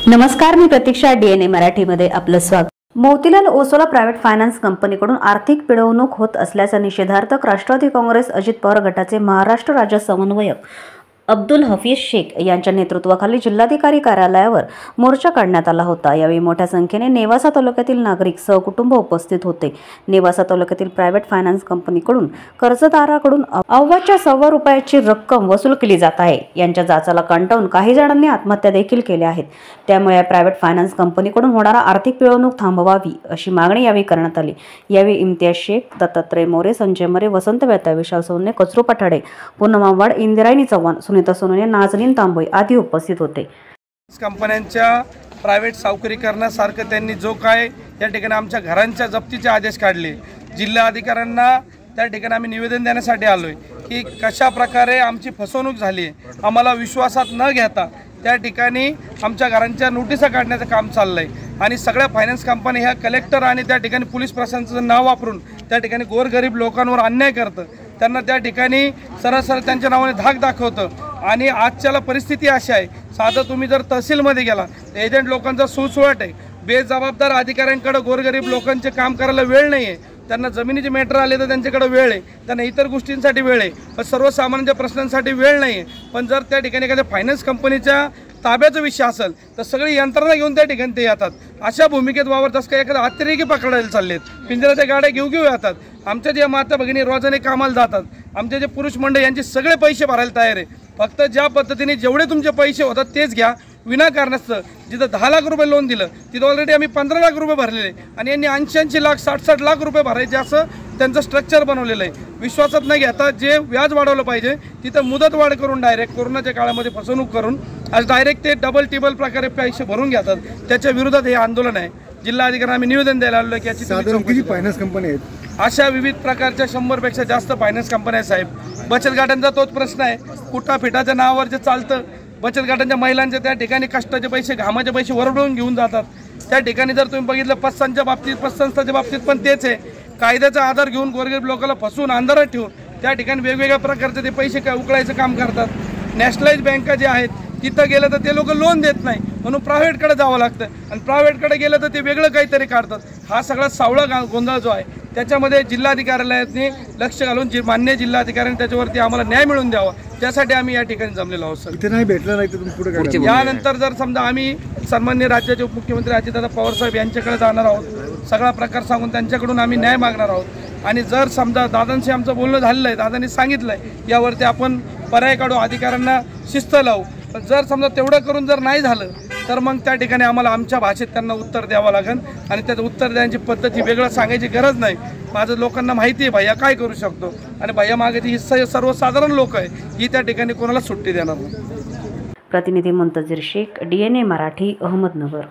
नमस्कार, मी प्रतीक्षा. DNA मराठीमध्ये आपलं स्वागत. मोतीलाल ओसवाल प्रायव्हेट फायनान्स कंपनीकडून आर्थिक पिळवणूक होत असल्याच्या निषेधार्थ राष्ट्रवादी काँग्रेस अजित पवार गटाचे महाराष्ट्र राज्य समन्वयक अब्दुल हफीज शेख यांच्या नेतृत्वाखाली जिल्हाधिकारी कार्यालयावर मोर्चा काढण्यात आला होता. यावेळी मोठ्या संख्येने नेवासा तालुक्यातील नागरिक सहकुटुंब उपस्थित होते. नेवासा तालुक्यातील प्रायव्हेट फायनान्स कंपनीकडून कर्जदाराकडून अव्वाच्या सव्वा रुपयाची रक्कम वसूल केली जात आहे. यांच्या जाचाला कंटाळून काही जणांनी आत्महत्या देखील केल्या आहेत. त्यामुळे प्रायव्हेट फायनान्स कंपनीकडून होणारा आर्थिक पिळवणूक थांबवावी अशी मागणी यावेळी करण्यात आली. यावेळी इम्तियाज शेख, दत्तात्रय मोरे, संजय मरे, वसंत वेता, विशाल सोनने, कचरू पठाडे, पूनम आव्हाड, इंदिरायणी चव्हाण, सुनीता सोनवणे, नाजनीन तांबोई आदी उपस्थित होते. कंपन्यांच्या प्रायव्हेट सावकारीकरणासारखं त्यांनी जो काय या ठिकाणी आमच्या घरांच्या जप्तीचे आदेश काढले, जिल्हा अधिकाऱ्यांना त्या ठिकाणी आम्ही निवेदन देण्यासाठी आलोय की कशा प्रकारे आमची फसवणूक झाली. आम्हाला विश्वासात न घेता त्या ठिकाणी आमच्या घरांच्या नोटिसा काढण्याचं काम चाललंय आणि सगळ्या फायनान्स कंपनी ह्या कलेक्टर आणि त्या ठिकाणी पोलीस प्रशासनाचं नाव वापरून त्या ठिकाणी गोरगरीब लोकांवर अन्याय करतं. त्यांना त्या ठिकाणी सरळ त्यांच्या नावाने धाक दाखवतं आणि आजच्याला परिस्थिती अशी आहे, साधं तुम्ही जर तहसीलमध्ये गेला तर एजंट लोकांचा सुळसुळाट आहे. बेजबाबदार अधिकाऱ्यांकडे गोरगरीब लोकांचे काम करायला वेळ नाही आहे. त्यांना जमिनीचे मॅटर आले तर त्यांच्याकडे वेळ आहे, त्यांना इतर गोष्टींसाठी वेळ आहे, पण सर्वसामान्यांच्या प्रश्नांसाठी वेळ नाही आहे. पण जर त्या ठिकाणी एखाद्या फायनान्स कंपनीच्या ताब्याचा विषय असेल तर सगळी यंत्रणा घेऊन त्या ठिकाणी ते येतात. अशा भूमिकेत वावरत असं एखादा अतिरेकी पकडायला चाललेत, पिंजऱ्याच्या गाड्या घेऊ येतात. आमच्या जे माता भगिनी रोजाने कामाला जातात, आमचे जे पुरुष मंडळ यांचे सगळे पैसे भरायला तयार आहे. फक्त ज्या पद्धतीने जेवढे तुमचे पैसे होतात तेच घ्या, विनाकारणास्तव. जिथं 10 लाख रुपये लोन दिलं तिथं ऑलरेडी आम्ही 15 लाख रुपये भरलेले आणि यांनी 80 लाख 60 लाख रुपये भरायचे असं त्यांचं स्ट्रक्चर बनवलेलं आहे. विश्वासात न घेता जे व्याज वाढवलं पाहिजे तिथं मुदत वाढ करून डायरेक्ट कोरोनाच्या काळामध्ये फसवणूक करून आज डायरेक्ट ते डबल टिबल प्रकारे पैसे भरून घेतात. त्याच्या विरोधात हे आंदोलन आहे. जिल्हाधिकारी आम्ही निवेदन द्यायला आलो की याची फायनान्स कंपनी आहेत, अशा विविध प्रकारच्या 100पेक्षा जास्त फायनान्स कंपन्या आहेत साहेब. बचत गटांचा तोच प्रश्न आहे. कुटाफिटाच्या नावावर जे चालतं, बचत गटांच्या महिलांच्या त्या ठिकाणी कष्टाचे पैसे, घामाचे पैसे वरवून घेऊन जातात. त्या ठिकाणी जर तुम्ही बघितलं पतसंस्थांच्या बाबतीत पण तेच आहे. कायद्याचा आधार घेऊन गोरगरीब लोकांना फसवून अंधारात ठेवून त्या ठिकाणी वेगवेगळ्या प्रकारचे ते पैसे उकळायचं काम करतात. नॅशनलाइज बँका जे आहेत तिथं गेलं तर ते लोक लोन देत नाही म्हणून प्रायव्हेटकडे जावं लागतं आणि प्रायव्हेटकडे गेलं तर ते वेगळं काहीतरी काढतात. हा सगळा सावळा गोंधळ जो आहे त्याच्यामध्ये जिल्हाधिकाऱ्यालयाने लक्ष घालून मान्य जिल्हाधिकाऱ्यांनी त्याच्यावरती आम्हाला न्याय मिळवून द्यावा, त्यासाठी आम्ही या ठिकाणी जमलेलो आहोत. सर नाही भेटलं नाही तर पुढे यानंतर जर समजा आम्ही सन्माननीय राज्याचे उपमुख्यमंत्री अजितदादा पवार साहेब यांच्याकडे जाणार आहोत, सगळा प्रकार सांगून त्यांच्याकडून आम्ही न्याय मागणार आहोत. आणि जर समजा दादांशी आमचं बोलणं झालेलं आहे, दादांनी सांगितलं आहे यावरती आपण पर्याय काढू, अधिकाऱ्यांना शिस्त लावू. पण जर समजा तेवढं करून जर नाही झालं तर मग त्या ठिकाणी आम्हाला आमच्या भाषेत त्यांना उत्तर द्यावं लागेल आणि त्याचं उत्तर देण्याची पद्धती वेगळं सांगायची गरज नाही. माझं लोकांना माहिती आहे भैया काय करू शकतो आणि भैया मागेची ही सर्वसाधारण लोक आहे, ही त्या ठिकाणी कोणाला सुट्टी देणार नाही. प्रतिनिधी मुंतजीर शेख, DNA मराठी, अहमदनगर.